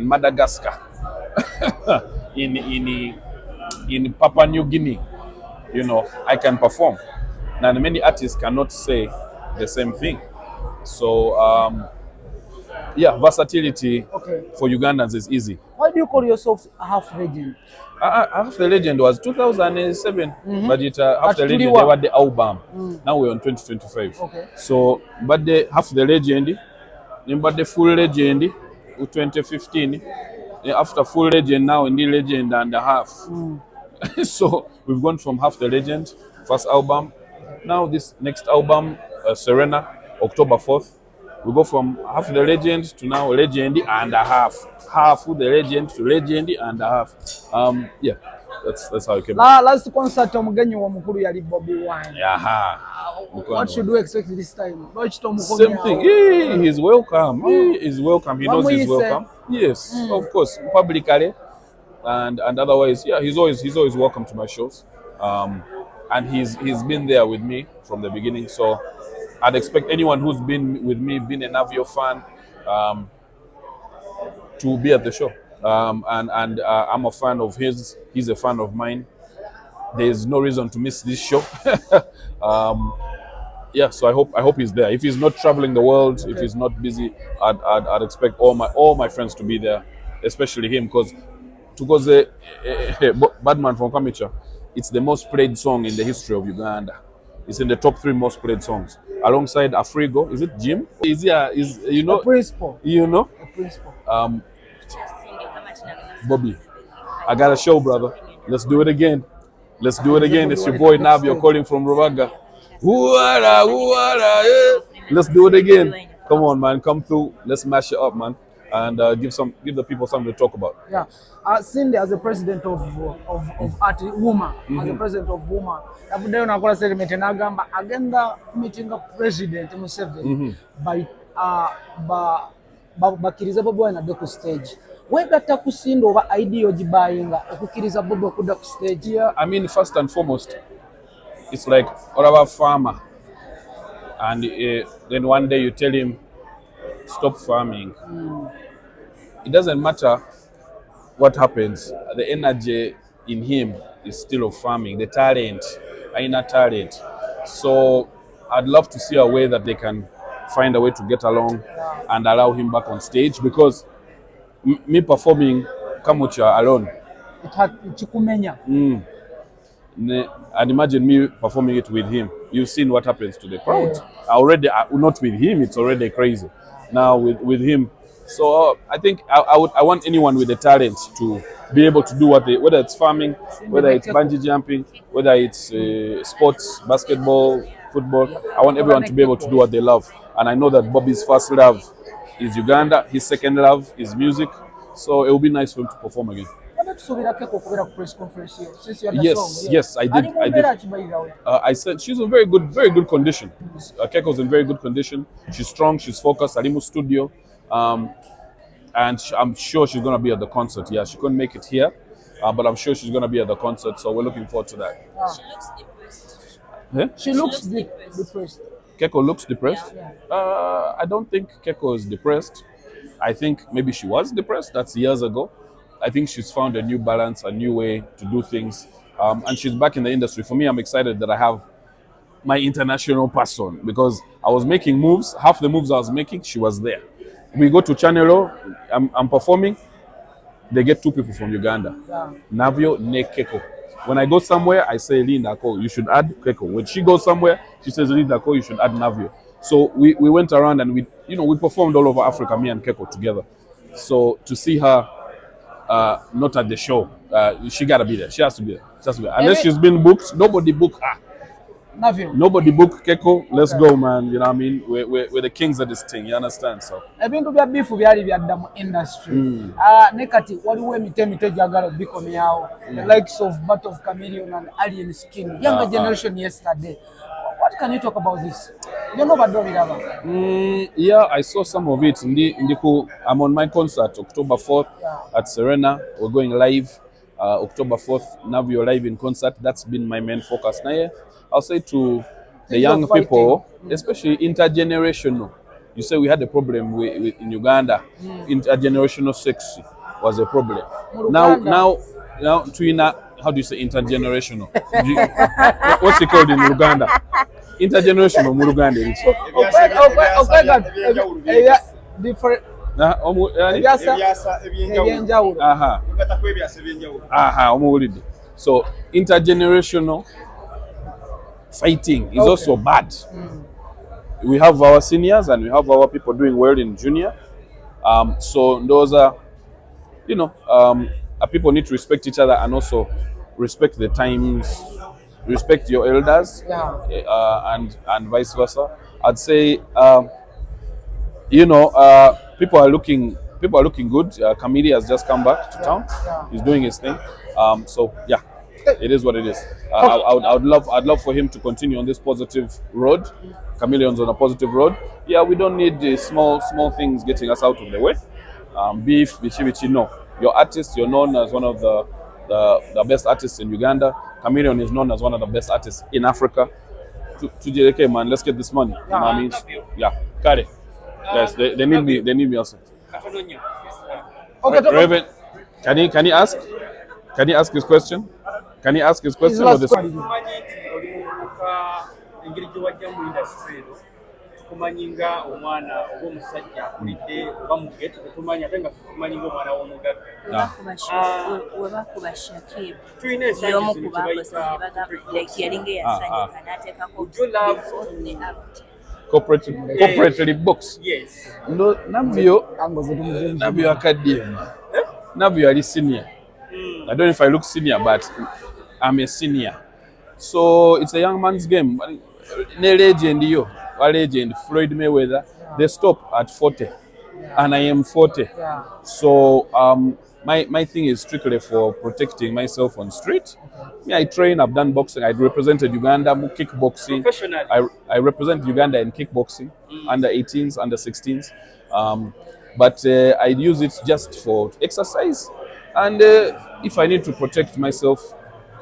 in Madagascar, in Papua New Guinea, you know, I can perform. Now, many artists cannot say the same thing. So, yeah, versatility for Ugandans is easy. Why do you call yourself half legend? Half the Legend was 2007, but Half the Legend, they were the album. Now we're on 2025. Okay. So, but the Half the Legend, but the Full Legend, 2015. After Full Legend, now in the Legend and a half. So we've gone from Half the Legend, first album. Now this next album, Serena, October 4th. We go from Half the Legend to now Legend and a half. Half the Legend to Legend and a half. Yeah, that's how it came. Last concert omugenyi wa mukuru yali Bobi Wine. Yeah. What should we expect this time? Same thing. He's welcome. He is welcome. He knows he's welcome. Yes, of course, publicly and otherwise. Yeah, he's always welcome to my shows. And he's been there with me from the beginning. So I'd expect anyone who's been with me, been a Navio fan, to be at the show. And I'm a fan of his. He's a fan of mine. There's no reason to miss this show. Yeah, so I hope he's there. If he's not traveling the world, if he's not busy, I'd expect all my friends to be there, especially him, because Badman from Kamicha, it's the most played song in the history of Uganda. It's in the top 3 most played songs, alongside Afrigo. Is it Jim? Is you know? A principal. You know? A principal. Bobi, I got a show, brother. Let's do it again. Let's do it again. It's your boy Navio calling from Ruvaga. Let's do it again. Come on, man. Come through. Let's mash it up, man. And give the people something to talk about. Yeah. Cindy, as the president of Art Woman, as the president of Woman, everyday unakola statement nagamba agenda meeting of President Museveni by bakiriza Bobi Wine adde ku stage. Wegatta kusinda oba idea ogibayinga okukiriza Bobi Okudda ku stage. Yeah, I mean, first and foremost, it's like whatever farmer, and then one day you tell him stop farming. It doesn't matter what happens. The energy in him is still of farming. The talent, inner talent. So I'd love to see a way that they can find a way to get along and allow him back on stage, because me performing Kamucha alone, it had chikumenya. And imagine me performing it with him. You've seen what happens to the crowd. Already, not with him, it's already crazy. Now with him. So I think I want anyone with the talent to be able to do whether it's farming, whether it's bungee jumping, whether it's sports, basketball, football. I want everyone to be able to do what they love. And I know that Bobi's first love is Uganda, his second love is music. So it will be nice for him to perform again. Yes, I did. I said she's in very good condition. Keko's in very good condition. She's strong, she's focused. Alimu studio. And I'm sure she's going to be at the concert. Yeah, she couldn't make it here, but I'm sure she's going to be at the concert. So we're looking forward to that. She looks depressed. Huh? She looks depressed. Keko looks depressed? Yeah. I don't think Keko is depressed. I think maybe she was depressed. That's years ago. I think she's found a new balance, a new way to do things. And she's back in the industry. For me, I'm excited that I have my international person, because I was making moves. Half the moves I was making, she was there. We go to Channel O, I'm performing, they get 2 people from Uganda. Yeah. Navio, ne Keko. When I go somewhere, I say Linda Ko, you should add Keko. When she goes somewhere, she says Linda Ko, you should add Navio. So we went around and we performed all over Africa, me and Keko together. So to see her not at the show, she gotta be there. She has to be there. Unless she's been booked, nobody booked her. Navio. Nobody book Keko. Let's go, man. You know what I mean? We're the kings of this thing. You understand? So. Ebintu bya beef byali byadda mu industry. Nekati waliwo emite jagala bikomyawo. The likes of Battle of Chameleon and Alien Skin. Younger generation yesterday. What can you talk about this? You know about Doriraba? Yeah, I saw some of it. I'm on my concert October 4th at Serena. We're going live October 4th. Navio live in concert. That's been my main focus. Now, I'll say to the young people, especially intergenerational, You say we had a problem in Uganda. Intergenerational sex was a problem. Now, how do you say intergenerational? What's it called in Uganda? Intergenerational mu Uganda. Different. So intergenerational fighting is also bad. We have our seniors and we have our people doing well in junior. So those are, people need to respect each other and also respect the times, respect your elders, and vice versa. I'd say, people are looking good. Kamili has just come back to town. He's doing his thing. So yeah, it is what it is. I'd love for him to continue on this positive road. Chameleon's on a positive road. Yeah, we don't need the small things getting us out of the way. Beef, bichi, no. Your artist, you're known as one of the best artists in Uganda. Chameleon is known as one of the best artists in Africa. To JK, man, let's get this money. You know what I mean? Yeah, got it. Yes, they need me. They need me also. Okay, Raven, can he ask? Can he ask his question? Can he ask his question or this? Kumanyinga omwana omusajja akulidde bamuge tukumanya tenga kumanyinga omwana w'omugagga webakuba Shakib y'omu ku bakozi like yalinga yasanyika n'ateekako corporate books. Yes. No, Navio Academy. Navio ali senior. I don't know if I look senior, but I'm a senior. So it's a young man's game. Ne legend yo. Legend Floyd Mayweather, they stop at 40, and I am 40. So my thing is strictly for protecting myself on street. Me, I train. I've done boxing. I represented Uganda kickboxing. I represent Uganda in kickboxing, under 18s, under 16s. But I use it just for exercise, and if I need to protect myself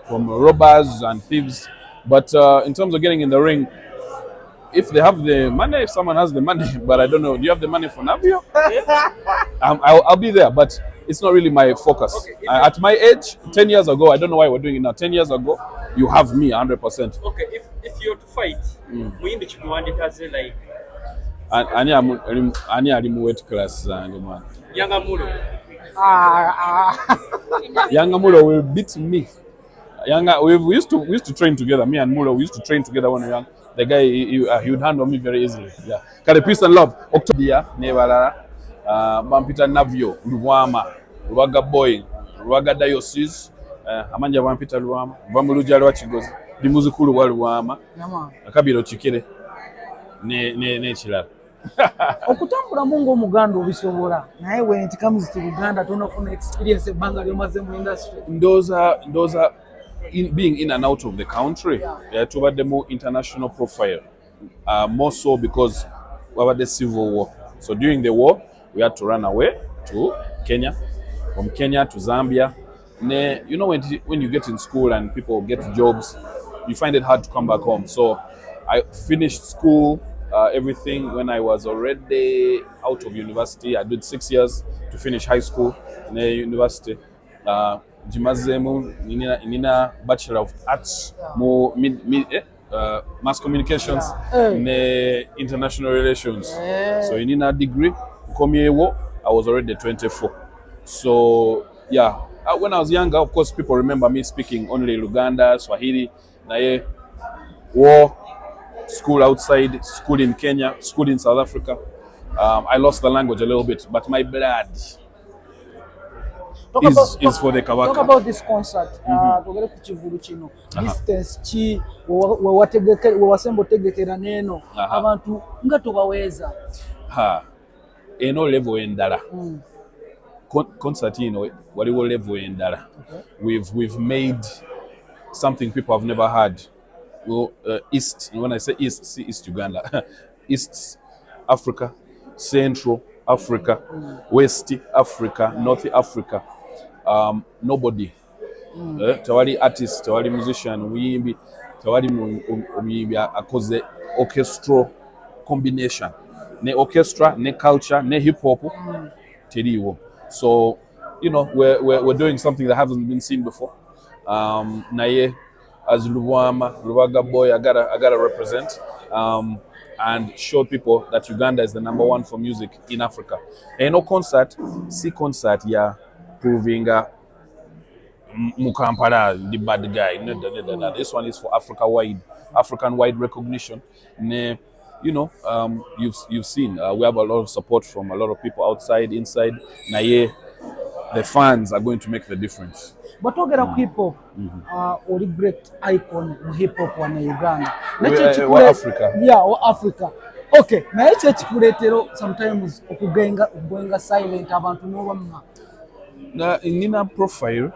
from robbers and thieves. But in terms of getting in the ring, if they have the money, if someone has the money, but I don't know, do you have the money for Navio? I'll be there, but it's not really my focus. Okay, at my age, 10 years ago, I don't know why we're doing it now. 10 years ago, you have me 100%. Okay, if you're to fight, Muimbi Chikuwandi has like. Ani ali mu weight class zange man. Younger Mulo will beat me. We used to train together. Me and Mulo, we used to train together when we were young. The guy, he would handle me very easily. Yeah. Kale, peace and love. October, Nevala, Mampita Navio, Luwama, Ruwaga Boy, Ruwaga Diocese, Amanja Mampita Luwama, Vamuluja Lwachigozi, Dimuzukulu wa Luwama, Akabiro Chikire, ne Chilala. Okutambula mungu omuganda obisobola naye when it comes to Uganda tonofuna experience ebbanga lyomaze mu industry. Those are being in and out of the country, toward the more international profile, more so because we had the civil war. So during the war, we had to run away to Kenya, from Kenya to Zambia. You know, when you get in school and people get jobs, you find it hard to come back home. So I finished school, everything when I was already out of university. I did 6 years to finish high school in the university. Jimazemu nina Bachelor of Arts, Mass Communications, International Relations. So in a degree, I was already 24. So yeah, when I was younger, of course, people remember me speaking only Luganda, Swahili, naye war, school outside, school in Kenya, school in South Africa. I lost the language a little bit, but my blood is for the Kawaka. Talk about this concert. Tugere ku kivulu kino. Distance ki we wasembo tegekera neno abantu nga tubaweza. Eno level endala. Concert ino waliwo level endala. We've made something people have never had. Well, East, when I say East, see East Uganda, East Africa, Central Africa, West Africa, North Africa. Nobody. Tawali artist, tawali musician, tawali muyimbi akoze orchestral combination ne orchestra, ne culture, ne hip hop, teriwo. So, you know, we're doing something that hasn't been seen before. Naye, as Luwaga boy, I gotta represent and show people that Uganda is the #1 for music in Africa. And no concert, see concert, yeah, proving Mukampala, the bad guy. No. This one is for African-wide recognition. You know, you've seen we have a lot of support from a lot of people outside, inside. Naye, the fans are going to make the difference. But talking about hip hop, or great icon of hip hop in Uganda. Or Africa. Yeah, or Africa. Okay, na eche chikuletero sometimes okugenga silent abantu no bamma. Nina profile,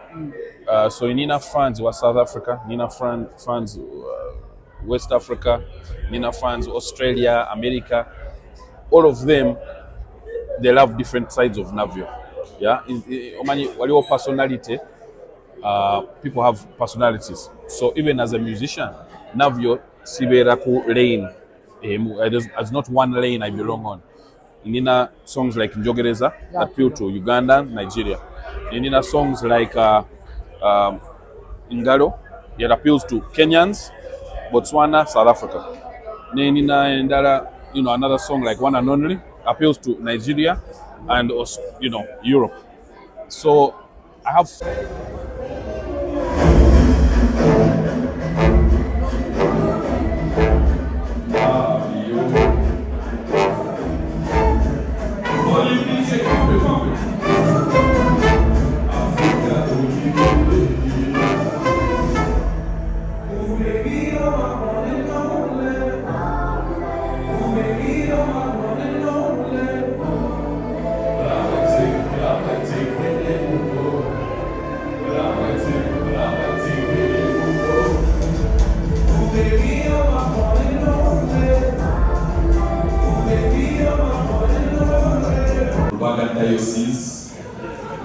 so Nina fans wa South Africa, Nina fans West Africa, Nina fans Australia, America. All of them, they love different sides of Navio. Yeah, waliwo personality. People have personalities. So even as a musician, Navio sibera ku lane. There's not one lane I belong on. Nina songs like Njogereza that appeal to Uganda, Nigeria. Nina songs like Ngalo that appeals to Kenyans, Botswana, South Africa. Nina Ndala, you know, another song like One and Only appeals to Nigeria and, you know, Europe. So I have.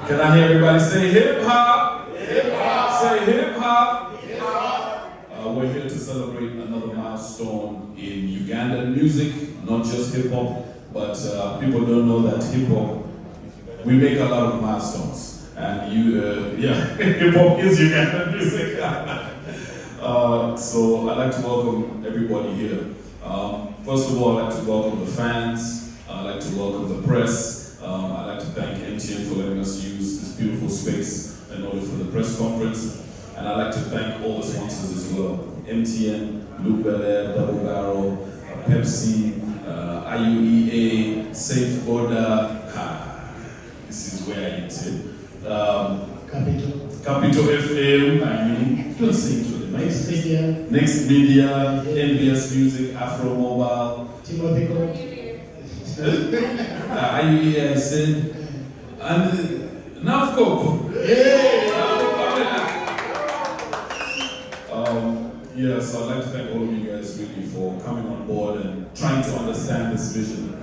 Can I hear everybody say hip hop? Hip hop. Say hip hop. Hip hop. We're here to celebrate another milestone in Ugandan music, not just hip hop, but people don't know that hip hop, we make a lot of milestones. And hip hop is Ugandan music. So I'd like to welcome everybody here. First of all, I'd like to welcome the fans. I'd like to welcome the press. I'd like to thank MTN for letting us use this beautiful space in order for the press conference. And I'd like to thank all the sponsors as well. MTN, Luke Belair, Double Barrel, Pepsi, IUEA, Safe Order. This is where I get it. Capital FM, I mean, don't sing to the Next Media, NBS Music, Afro Mobile, IUEA, I said, and Navco. So I'd like to thank all of you guys really for coming on board and trying to understand this vision.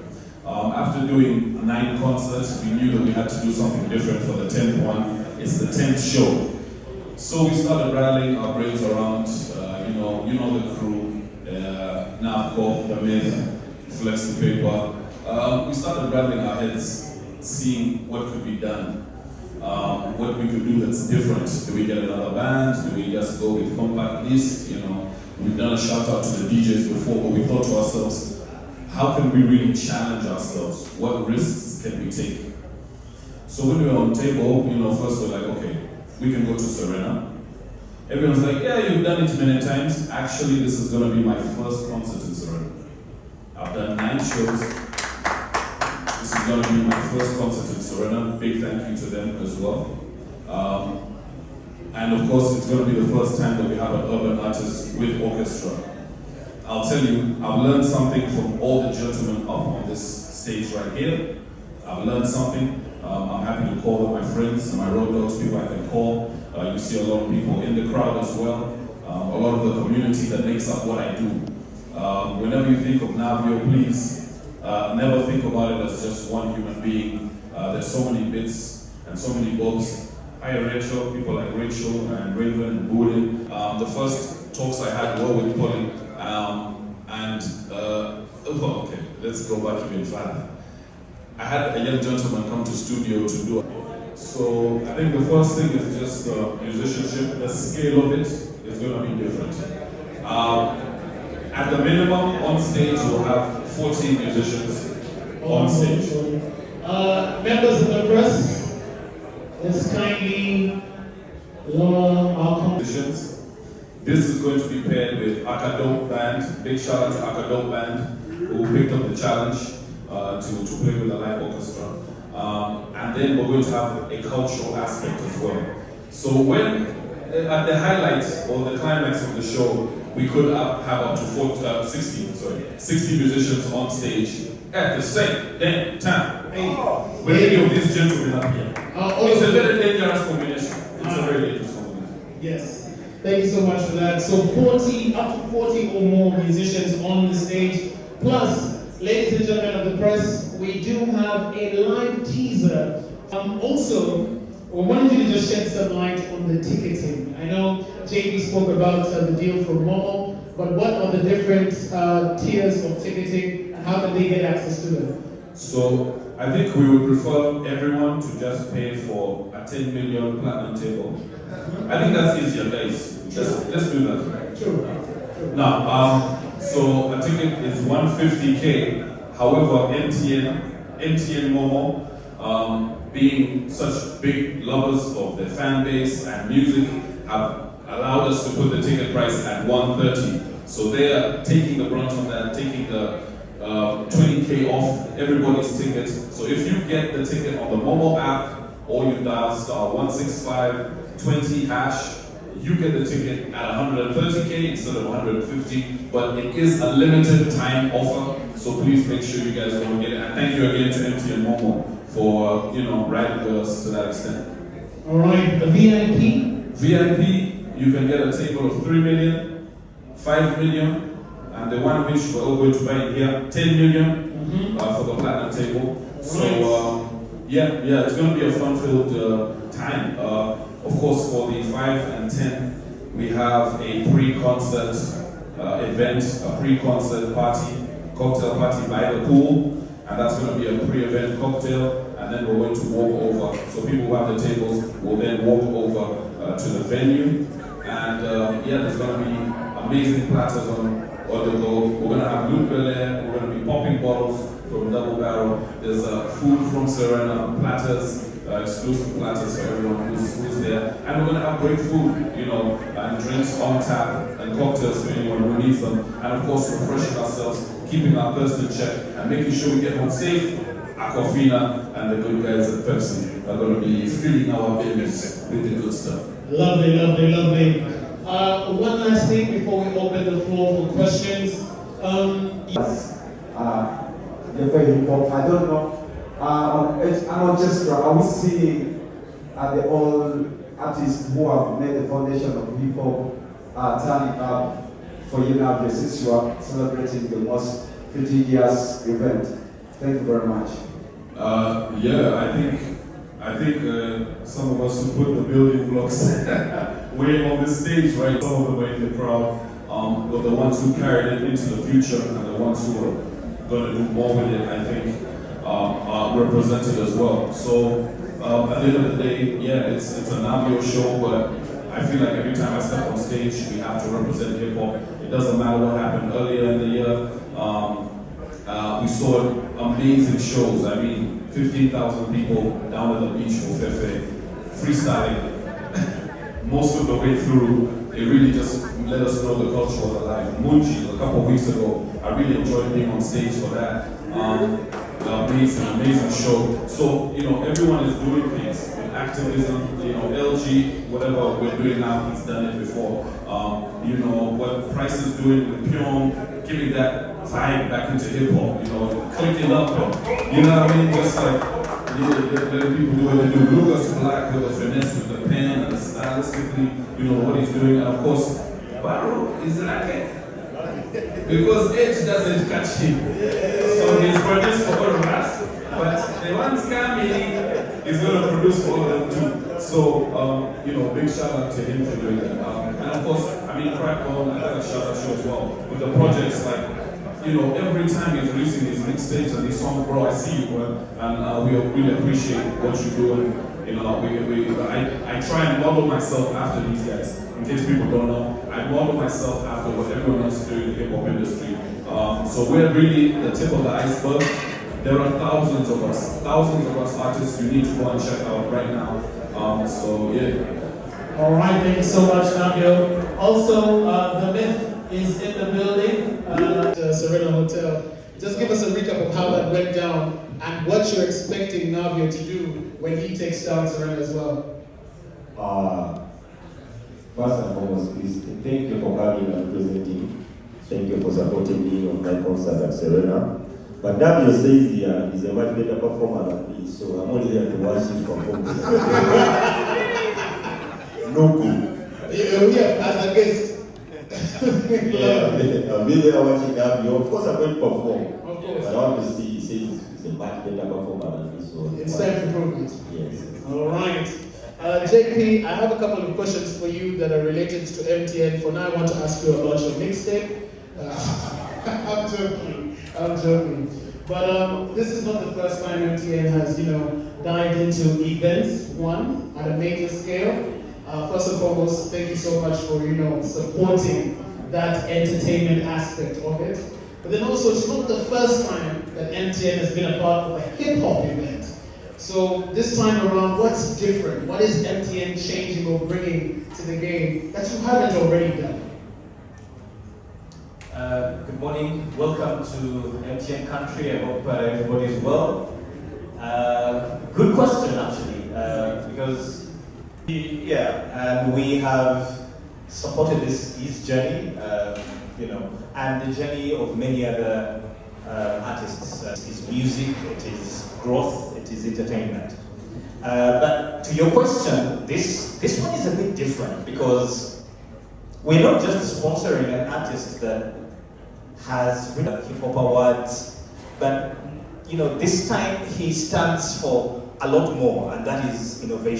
After doing 9 concerts, we knew that we had to do something different for the 10th one. It's the 10th show. So we started rattling our brains around, you know the crew, Navco, the Myth, Flex the Paper. We started rattling our heads, seeing what could be done, what we could do that's different. Do we get another band? Do we just go with compact disc? We've done a shout out to the DJs before, but we thought to ourselves, how can we really challenge ourselves? What risks can we take? So when we were on table, first we're like, okay, we can go to Serena. Everyone's like, yeah, you've done it many times. Actually, this is gonna be my first concert in Serena. I've done 9 shows. This is gonna be my first concert in Serena. Big thank you to them as well. And of course, it's gonna be the first time that we have an urban artist with orchestra. I'll tell you, I've learned something from all the gentlemen up on this stage right here. I've learned something. I'm happy to call them my friends, my road dogs, people I can call. You see a lot of people in the crowd as well. A lot of the community that makes up what I do. Whenever you think of Navio, please never think about it as just one human being. There's so many bits and so many bobs. Hi Rachel, people like Rachel and Raven and Budin. The first talks I had were with Polly. let's go back even further. I had a young gentleman come to studio to do it. So I think the first thing is just the musicianship. The scale of it is going to be different. At the minimum, on stage, we'll have 14 musicians on stage. Members of the press, let's kindly lower our competitions. This is going to be paired with Akadok Band. Big shout out to Akadok Band, who picked up the challenge to play with a live orchestra. And then we're going to have a cultural aspect as well. So when, at the highlight or the climax of the show, we could have up to 60 musicians on stage at the same damn time. With any of these gentlemen up here. It's a very dangerous combination. It's a very dangerous combination. Yes. Thank you so much for that. So up to 40 or more musicians on the stage. Plus, ladies and gentlemen of the press, we do have a live teaser. Also, we wanted you to just shed some light on the ticketing. I know JB spoke about the deal for Momo, but what are the different tiers of ticketing and how can they get access to them? So I think we would prefer everyone to just pay for a 10 million platinum table. I think that's easier, guys. Let's do that. True. Now, so a ticket is 150K. However, MTN Momo, being such big lovers of their fan base and music, have allowed us to put the ticket price at 130. So they are taking the brunt of that, taking the 20K off everybody's ticket. So if you get the ticket on the Momo app or you dial *16520#, you get the ticket at 130K instead of 150, but it is a limited time offer, so please make sure you guys go and get it. And thank you again to MTN Momo for riding with us to that extent. All right, the VIP, you can get a table of 3 million, 5 million, and the one which we're all going to buy here, 10 million for the platinum table. So yeah, it's going to be a fun-filled time. Of course, for the 5 and 10, we have a pre-concert event, a pre-concert party, cocktail party by the pool, and that's going to be a pre-event cocktail, and then we're going to walk over. So people who have the tables will then walk over to the venue, and there's going to be amazing platters on the go. We're going to have Luke Belair, we're going to be popping bottles from Double Barrel. There's food from Serena, platters. Exclusive platters for everyone who's there, and we're going to have great food, and drinks on tap and cocktails for anyone who needs them, and of course refreshing ourselves, keeping our thirst in check, and making sure we get home safe. Aquafina and the good guys at Pepsi are going to be filling our bellies with the good stuff. Lovely. One last thing before we open the floor for questions. I don't know. On orchestra, are we seeing the all artists who have made the foundation of hip hop turning up for Navio since you are celebrating the most 50 years event? Thank you very much. I think some of us who put the building blocks way on the stage, right? Some of them were in the crowd, were the ones who carried it into the future, and the ones who are going to do more with it, I think. Are represented as well. So at the end of the day, it's a Navio show, but I feel like every time I step on stage, we have to represent hip hop. It doesn't matter what happened earlier in the year. We saw amazing shows. I mean, 15,000 people down at the beach for Fefe, freestyling. Most of the way through, it really just let us know the culture was alive. Munji, a couple of weeks ago, I really enjoyed being on stage for that. Amazing show. So, everyone is doing things with activism, LG, whatever we're doing now, he's done it before. What Price is doing with Pyong, giving that vibe back into hip hop, clicking up, you know what I mean? Just like, letting people do what they do. Lucas Black with the finesse, with the pen, and stylistically, what he's doing. And of course, Barrow is like it. Because Edge doesn't catch him. So he's produced for all of us, but the ones coming is going to produce for all of them too. So, big shout out to him for doing that. And of course, Crackbone, I got a shout out to as well. With the projects like, every time he's releasing his mixtapes and his songs, bro, I see you, bro, and we really appreciate what you do. And I try and model myself after these guys. In case people don't know, I model myself after what everyone else is doing in the hip hop industry. So we're really the tip of the iceberg. There are thousands of us artists you need to go and check out right now. So yeah. All right, thank you so much, Navio. Also, the Myth is in the building at Serena Hotel. Just give us a recap of how that went down and what you're expecting Navio to do when he takes down Serena as well. First and foremost, please, thank you for coming and presenting. Thank you for supporting me on my concert at Serena. But Navio says he's a much better performer than me, so I'm only there to watch him perform. No good. Yeah, as a guest. Yeah, I'll be there watching Navio. Of course, I'm going to perform. Of course. But I want to see, he says he's a much better performer than me, so It's time to prove it. Yes. All right. JP, I have a couple of questions for you that are related to MTN. For now, I want to ask you about your mixtape. I'm joking. But this is not the first time MTN has, dived into events, at a major scale. First and foremost, thank you so much for, supporting that entertainment aspect of it. But then also, it's not the first time that MTN has been a part of a hip-hop event. So this time around, what's different? What is MTN changing or bringing to the game that you haven't already done? Good morning. Welcome to MTN country. I hope everybody is well. Good question, actually, because we have supported his journey, and the journey of many other artists. It is music, it is growth, it is entertainment. But to your question, this one is a bit different because we're not just sponsoring an artist that has written hip hop awards, but this time he stands for a lot more, and that is innovation.